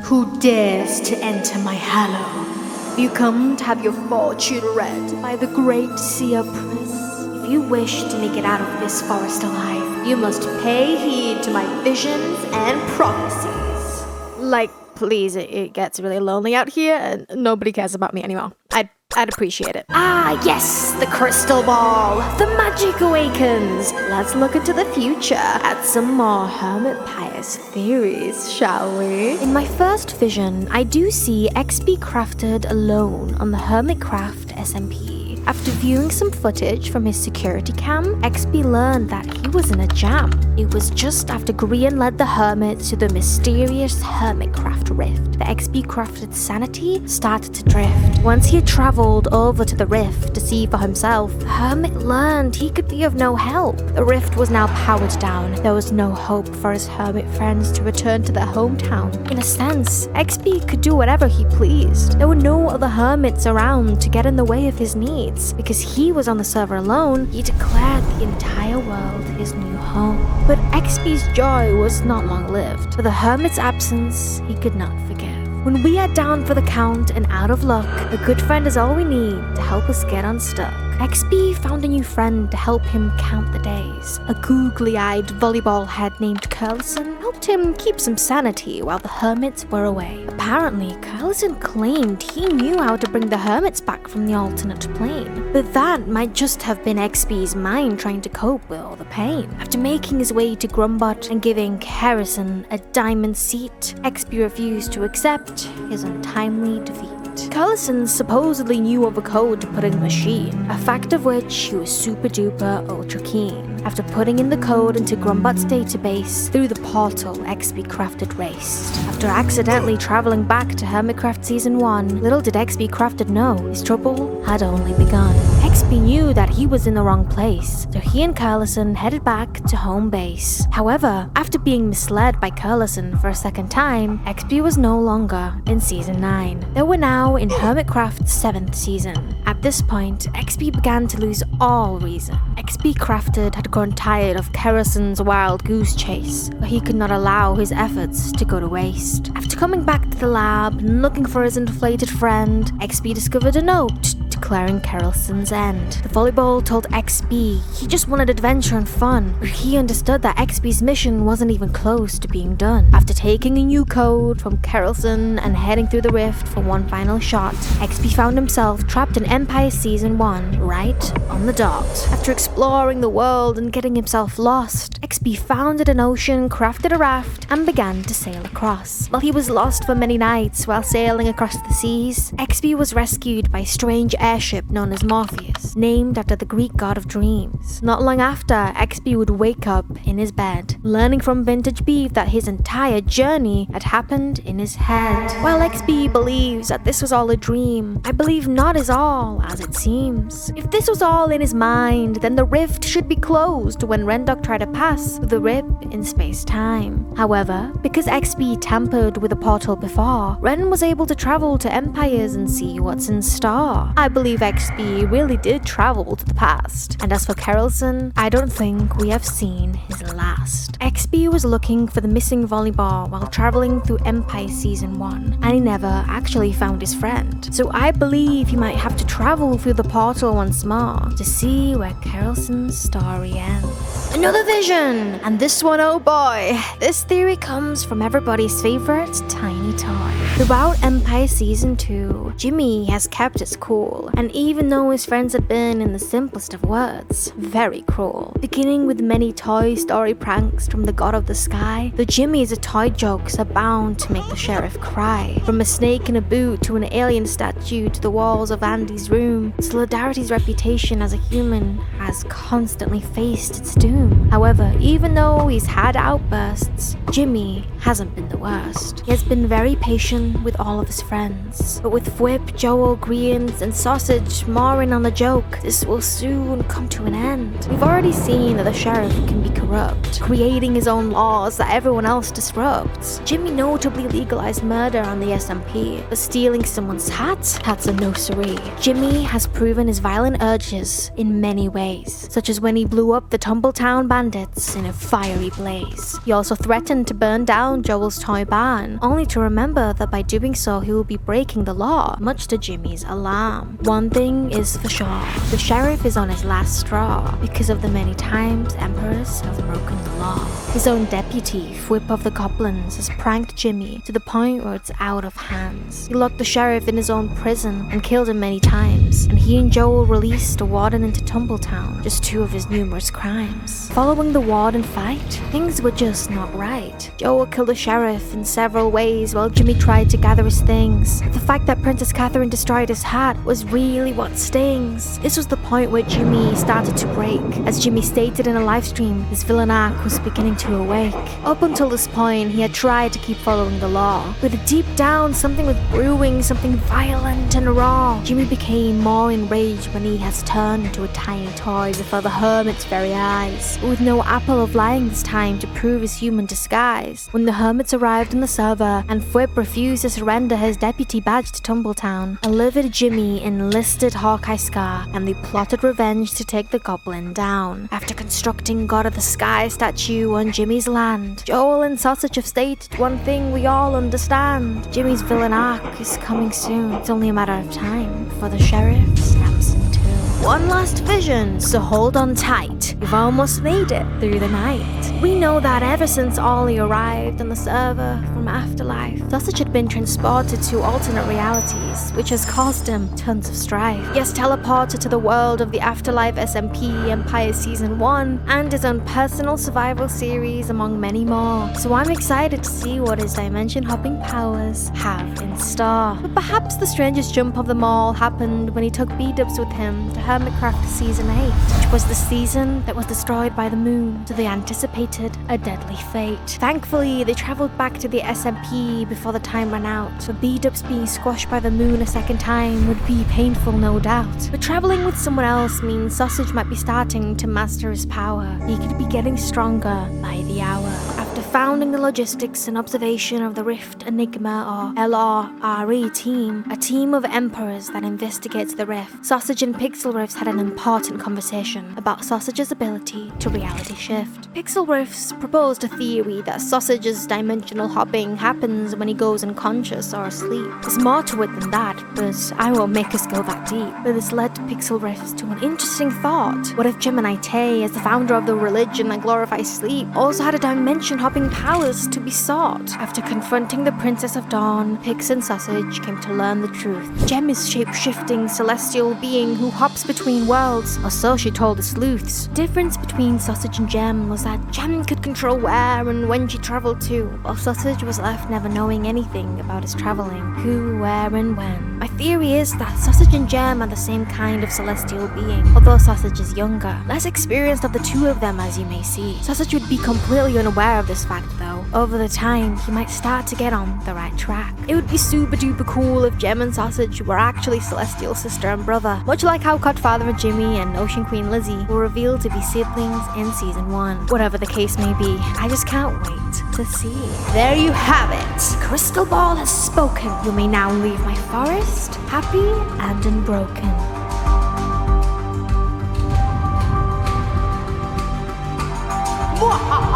Who dares to enter my hallow? You come to have your fortune read by the great seer Pris. If you wish to make it out of this forest alive, you must pay heed to my visions and prophecies. Like, please, it gets really lonely out here and nobody cares about me anymore. I'd appreciate it. Ah, yes, the crystal ball. The magic awakens. Let's look into the future at some more hermit pious theories, shall we? In my first vision, I do see XP crafted alone on the Hermicraft SMP. After viewing some footage from his security cam, XP learned that he was in a jam. It was just after Grian led the hermit to the mysterious Hermitcraft rift. The XP crafted sanity started to drift. Once he had traveled over to the rift to see for himself, the hermit learned he could be of no help. The rift was now powered down. There was no hope for his hermit friends to return to their hometown. In a sense, XP could do whatever he pleased. There were no other hermits around to get in the way of his needs. Because he was on the server alone, he declared the entire world his new home. But XP's joy was not long-lived. For the hermit's absence, he could not forgive. When we are down for the count and out of luck, a good friend is all we need to help us get unstuck. XP found a new friend to help him count the days. A googly-eyed volleyball head named Curlison helped him keep some sanity while the hermits were away. Apparently, Curlison claimed he knew how to bring the hermits back from the alternate plane. But that might just have been XP's mind trying to cope with all the pain. After making his way to Grumbot and giving Harrison a diamond seat, XP refused to accept his untimely defeat. Curlison supposedly knew of a code to put in the machine, a fact of which he was super duper ultra keen. After putting in the code into Grumbot's database, through the portal XP crafted raced. After accidentally traveling back to Hermitcraft Season 1, little did XP crafted know his trouble had only begun. XP knew that he was in the wrong place, so he and Curlison headed back to home base. However, after being misled by Curlison for a second time, XP was no longer in Season 9. They were now in Hermitcraft's 7th season. At this point, XP began to lose all reason. XP Crafted had grown tired of Kerrison's wild goose chase, but he could not allow his efforts to go to waste. After coming back to the lab and looking for his inflated friend, XP discovered a note declaring Kerrison's end. The volleyball told XP he just wanted adventure and fun, but he understood that XP's mission wasn't even close to being done. After taking a new code from Kerrison and heading through the rift for one final shot, XP found himself trapped in Empire Season 1, right on the dot. After exploring the world and getting himself lost, XP founded an ocean, crafted a raft, and began to sail across. While he was lost for many nights while sailing across the seas, XP was rescued by a strange airship known as Morpheus, named after the Greek god of dreams. Not long after, XP would wake up in his bed, learning from Vintage Beef that his entire journey had happened in his head. While XP believes that this was all a dream, I believe not is all as it seems. If this was all in his mind, then the rift should be closed when Rendok tried to pass through the rip in space-time. However, because XP tampered with the portal before, Ren was able to travel to Empires and see what's in store. I believe XP really did travel to the past. And as for Kerrison, I don't think we have seen his last. XP was looking for the missing volleyball while traveling through Empire Season 1, and he never actually found his friend. So I believe he might have to travel through the portal once more to see where Kerrison's story ends. Another vision! And this one, oh boy, this theory comes from everybody's favorite tiny toy. Throughout Empire Season 2, Jimmy has kept his cool, and even though his friends had been, in the simplest of words, very cruel. Beginning with many Toy Story pranks from the god of the sky, the Jimmy's toy jokes are bound to make the sheriff cry. From a snake in a boot to an alien statue to the walls of Andy's room, Solidarity's reputation as a human has constantly faced its doom. However, even though he's had outbursts, Jimmy hasn't been the worst. He has been very patient with all of his friends, but with Whip, Joel, Grians, and Sausage, more in on the joke. This will soon come to an end. We've already seen that the sheriff can be corrupt, creating his own laws that everyone else disrupts. Jimmy notably legalized murder on the SMP, but stealing someone's hat? That's a no-siree. Jimmy has proven his violent urges in many ways, such as when he blew up the Tumbletown bandits in a fiery blaze. He also threatened to burn down Joel's toy barn, only to remember that by doing so he will be breaking the law, much to Jimmy's alarm. One thing is for sure, the sheriff is on his last straw because of the many times emperors have broken the law. His own deputy, Whip of the Goblins, has pranked Jimmy to the point where it's out of hands. He locked the sheriff in his own prison and killed him many times, and he and Joel released a warden into Tumbletown, just two of his numerous crimes. Following the warden fight, things were just not right. Joel killed the sheriff in several ways while Jimmy tried to gather his things. The fact that Princess Catherine destroyed his hat was really what stings. This was the point where Jimmy started to break. As Jimmy stated in a livestream, his villain arc was beginning to awake. Up until this point, he had tried to keep following the law, but deep down something was brewing, something violent and raw. Jimmy became more enraged when he has turned into a tiny toy before the hermit's very eyes, but with no apple of lying this time to prove his human disguise. When the hermits arrived on the server and Whip refused to surrender his deputy badge to Tumbletown, a livid Jimmy enlisted Hawkeye Scar and they plotted revenge to take the goblin down. After constructing God of the Sky statue on Jimmy's land, Joel and Sausage have stated one thing we all understand: Jimmy's villain arc is coming soon. It's only a matter of time before the sheriff snaps in two. One last vision, so hold on tight. We've almost made it through the night. We know that ever since Ollie arrived on the server from Afterlife, Sausage had been transported to alternate realities, which has caused him tons of strife. He has teleported to the world of the Afterlife SMP, Empire Season 1, and his own personal survival series, among many more. So I'm excited to see what his dimension-hopping powers have in store. But perhaps the strangest jump of them all happened when he took B-dubs with him to Hermicraft Season 8, which was the season that was destroyed by the moon, so they anticipated a deadly fate. Thankfully, they travelled back to the SMP before the time ran out, but B-dubs being squashed by the moon a second time would be painful, no doubt. But travelling with someone else means Sausage might be starting to master his power. He could be getting stronger by the hour. After founding the logistics and observation of the Rift Enigma, or LRRE team, a team of emperors that investigates the rift, Sausage and Pixel Riffs had an important conversation about Sausage's ability to reality shift. Pixel Riffs proposed a theory that Sausage's dimensional hopping happens when he goes unconscious or asleep. There's more to it than that, but I won't make us go that deep. But this led Pixel Riffs to an interesting thought. What if Gemini Tay, as the founder of the religion that glorifies sleep, also had a dimension-hopping powers to be sought? After confronting the Princess of Dawn, Pix and Sausage came to learn the truth. Gem is shape-shifting celestial being who hops between worlds, or so she told the sleuths. The difference between Sausage and Gem was that Gem could control where and when she travelled to, while Sausage was left never knowing anything about his travelling, who, where, and when. My theory is that Sausage and Gem are the same kind of celestial being, although Sausage is younger, less experienced of the two of them, as you may see. Sausage would be completely unaware of this fact though. Over the time, he might start to get on the right track. It would be super duper cool if Gem and Sausage were actually celestial sister and brother, much like how Godfather Jimmy and Ocean Queen Lizzie were revealed to be siblings in Season 1. Whatever the case may be, I just can't wait to see. There you have it! Crystal Ball has spoken. You may now leave my forest happy and unbroken. Mwahaha!